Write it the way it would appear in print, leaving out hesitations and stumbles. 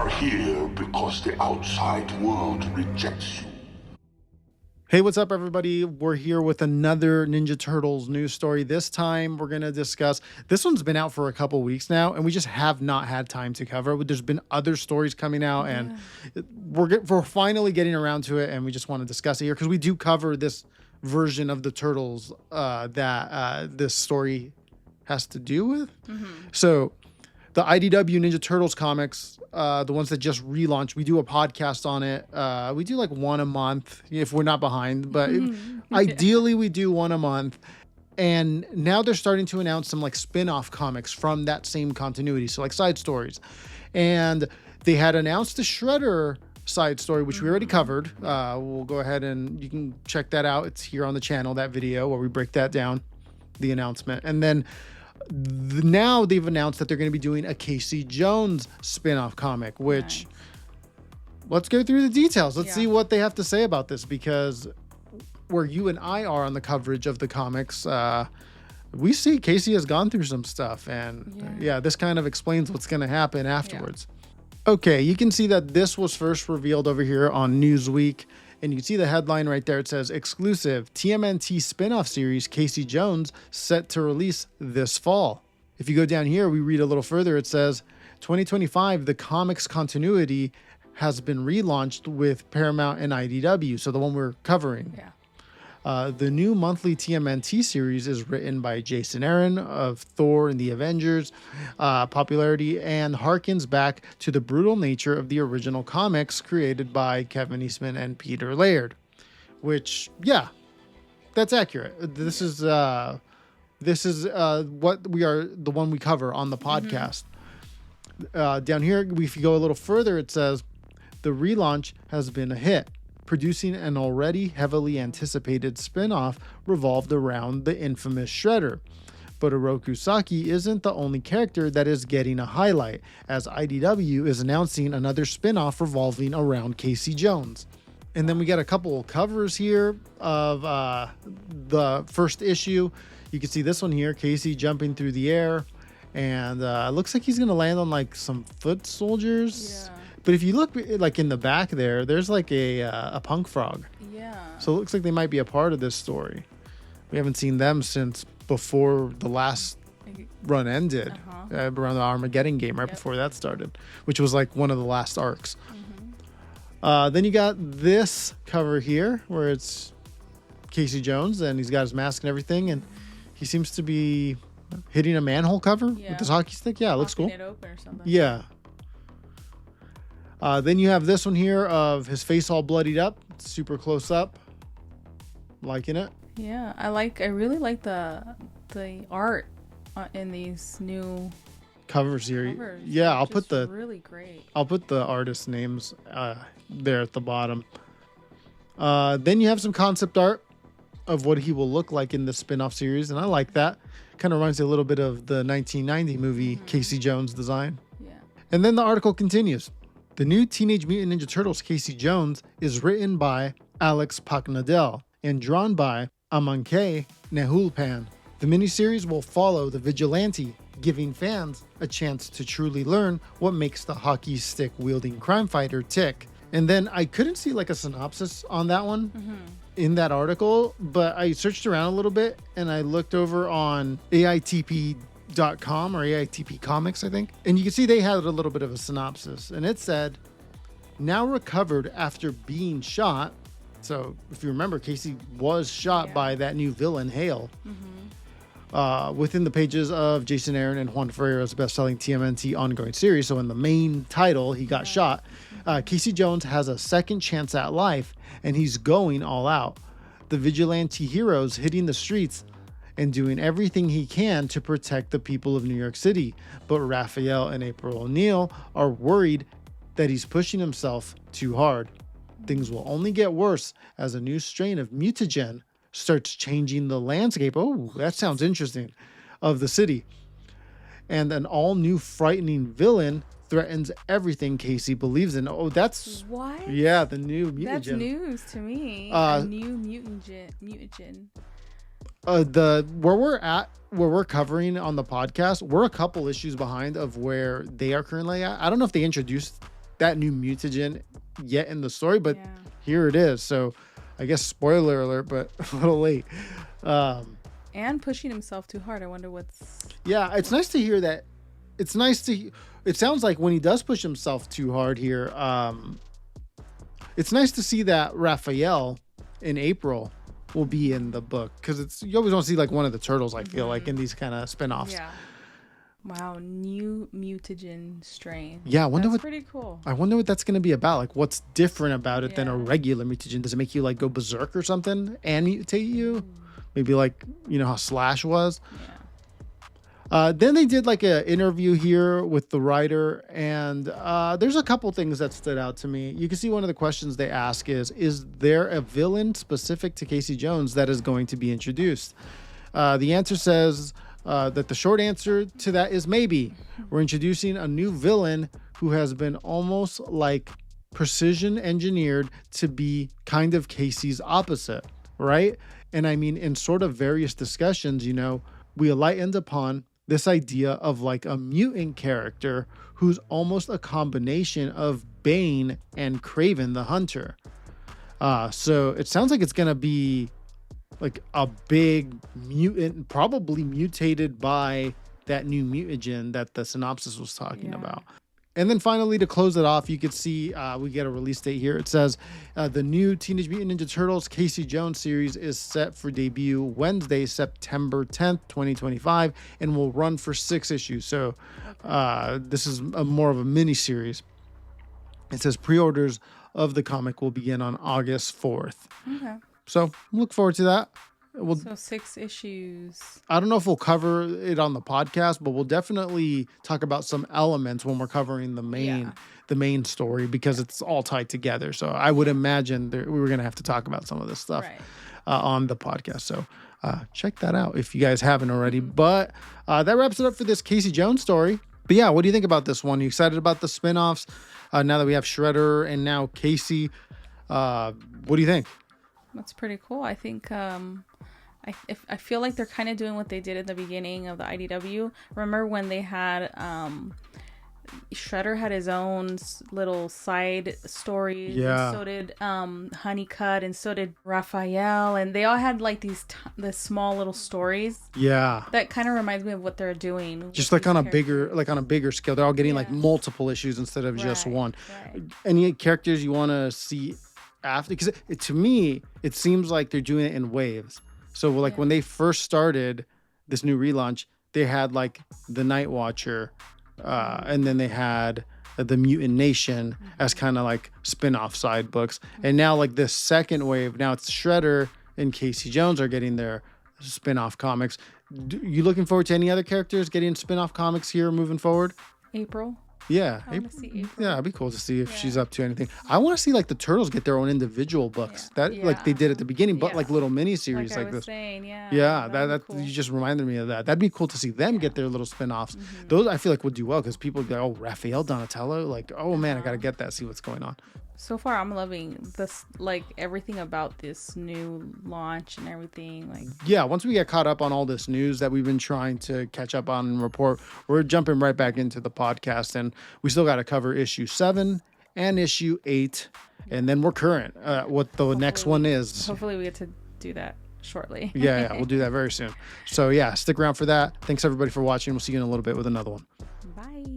are here because the outside world rejects you. Hey, what's up, everybody? We're here with another Ninja Turtles news story. This time, we're going to discuss... This one's been out for a couple weeks now, and we just have not had time to cover it. There's been other stories coming out, and we're finally getting around to it, and we just want to discuss it here because we do cover this version of the Turtles that this story has to do with. So, the IDW Ninja Turtles comics, the ones that just relaunched, we do a podcast on it. We do like one a month if we're not behind, but ideally we do one a month. And now they're starting to announce some like spin-off comics from that same continuity. So like side stories. And they had announced the Shredder side story, which we already covered. We'll go ahead and you can check that out. It's here on the channel, that video where we break that down, the announcement. And then now they've announced that they're going to be doing a Casey Jones spin-off comic, which let's go through the details. Let's see what they have to say about this, because where you and I are on the coverage of the comics, we see Casey has gone through some stuff, and this kind of explains what's going to happen afterwards. Okay, you can see that this was first revealed over here on Newsweek. And you can see the headline right there. It says, exclusive TMNT spin-off series Casey Jones set to release this fall. If you go down here, we read a little further. It says, 2025, the comics continuity has been relaunched with Paramount and IDW. So the one we're covering. The new monthly TMNT series is written by Jason Aaron of Thor and the Avengers popularity, and harkens back to the brutal nature of the original comics created by Kevin Eastman and Peter Laird. Which, that's accurate. This is what we are, the one we cover on the podcast. Down here, if you go a little further, it says the relaunch has been a hit, producing an already heavily anticipated spin-off revolved around the infamous Shredder. But Oroku Saki isn't the only character that is getting a highlight, as IDW is announcing another spin-off revolving around Casey Jones. And then we got a couple covers here of the first issue. You can see this one here, Casey jumping through the air, and it looks like he's going to land on like some foot soldiers. But if you look like in the back there, there's like a punk frog. So it looks like they might be a part of this story. We haven't seen them since before the last run ended, around the Armageddon game, right before that started, which was like one of the last arcs. Then you got this cover here where it's Casey Jones and he's got his mask and everything, and he seems to be hitting a manhole cover with his hockey stick. It looks cool. It open or something. Then you have this one here of his face all bloodied up, super close up. Liking it. I really like the art in these new covers here. Covers. I'll put the really great. I'll put the artist names there at the bottom. Then you have some concept art of what he will look like in the spin-off series, and I like that. Kind of reminds me a little bit of the 1990 movie Casey Jones design. And then the article continues. The new Teenage Mutant Ninja Turtles Casey Jones is written by Alex Paknadel and drawn by Amancay Nahuelpan. The miniseries will follow the vigilante, giving fans a chance to truly learn what makes the hockey stick wielding crime fighter tick. And then I couldn't see like a synopsis on that one in that article, but I searched around a little bit and I looked over on AITP.com or AITP Comics, I think. And you can see they had a little bit of a synopsis. And it said, now recovered after being shot. So if you remember, Casey was shot by that new villain, Hale. Within the pages of Jason Aaron and Juan Ferreira's best-selling TMNT ongoing series. So in the main title, he got shot. Casey Jones has a second chance at life, and he's going all out. The vigilante hero's hitting the streets and doing everything he can to protect the people of New York City. But Raphael and April O'Neil are worried that he's pushing himself too hard. Things will only get worse as a new strain of mutagen starts changing the landscape. Oh, that sounds interesting. Of the city. And an all-new frightening villain threatens everything Casey believes in. Oh, that's... What? Yeah, the new mutagen. That's news to me. A new mutagen. Where we're covering on the podcast, we're a couple issues behind of where they are currently at. I don't know if they introduced that new mutagen yet in the story, but here it is. So I guess spoiler alert, but a little late. And pushing himself too hard. I wonder what's... Yeah, it's nice to hear that. It sounds like when he does push himself too hard here, it's nice to see that Raphael in April will be in the book, because you always want to see like one of the turtles, I feel like, in these kind of spin-offs. Yeah. Wow, new mutagen strain. Yeah, I wonder that's pretty cool. I wonder what that's going to be about. Like, what's different about it than a regular mutagen? Does it make you like go berserk or something and mutate you? Maybe like, you know how Slash was. Then they did like an interview here with the writer, and there's a couple things that stood out to me. You can see one of the questions they ask is there a villain specific to Casey Jones that is going to be introduced? The answer says that the short answer to that is maybe. We're introducing a new villain who has been almost like precision engineered to be kind of Casey's opposite, right? And I mean, in sort of various discussions, you know, we enlightened upon this idea of like a mutant character who's almost a combination of Bane and Kraven the Hunter. So it sounds like it's going to be like a big mutant, probably mutated by that new mutagen that the synopsis was talking about. And then finally, to close it off, you could see we get a release date here. It says the new Teenage Mutant Ninja Turtles Casey Jones series is set for debut Wednesday, September 10th, 2025, and will run for 6 issues. So this is more of a mini series. It says pre-orders of the comic will begin on August 4th. Okay. So look forward to that. So 6 issues. I don't know if we'll cover it on the podcast, but we'll definitely talk about some elements when we're covering the main story, because it's all tied together. So I would imagine we were going to have to talk about some of this stuff on the podcast. So check that out if you guys haven't already. But that wraps it up for this Casey Jones story. But yeah, what do you think about this one? You excited about the spinoffs? Now that we have Shredder and now Casey, what do you think? That's pretty cool. I think I feel like they're kind of doing what they did at the beginning of the IDW. Remember when they had Shredder had his own little side stories. Yeah. And so did Honeycutt, and so did Raphael, and they all had like the small little stories. Yeah. That kind of reminds me of what they're doing. Just like on a bigger scale. They're all getting like multiple issues instead of just one. Right. Any characters you want to see after? Because to me, it seems like they're doing it in waves. So like when they first started this new relaunch, they had like the Night Watcher, and then they had the Mutant Nation as kind of like spin-off side books. And now like this second wave, now it's Shredder and Casey Jones are getting their spin-off comics. You looking forward to any other characters getting spin-off comics here moving forward? April. Yeah. I want to see April. Yeah, it'd be cool to see if she's up to anything. I want to see like the Turtles get their own individual books like they did at the beginning, but like little mini series like this. That cool. You just reminded me of that. That'd be cool to see them get their little spin-offs. Those I feel like would do well, because people would be like, oh, Raphael, Donatello, like, oh man, I gotta get that, see what's going on. So far, I'm loving this, like everything about this new launch and everything. Like, yeah, once we get caught up on all this news that we've been trying to catch up on and report, we're jumping right back into the podcast, and we still got to cover issue 7 and issue 8, and then we're current. What the next one is. Hopefully, we get to do that shortly. yeah, we'll do that very soon. So yeah, stick around for that. Thanks everybody for watching. We'll see you in a little bit with another one. Bye.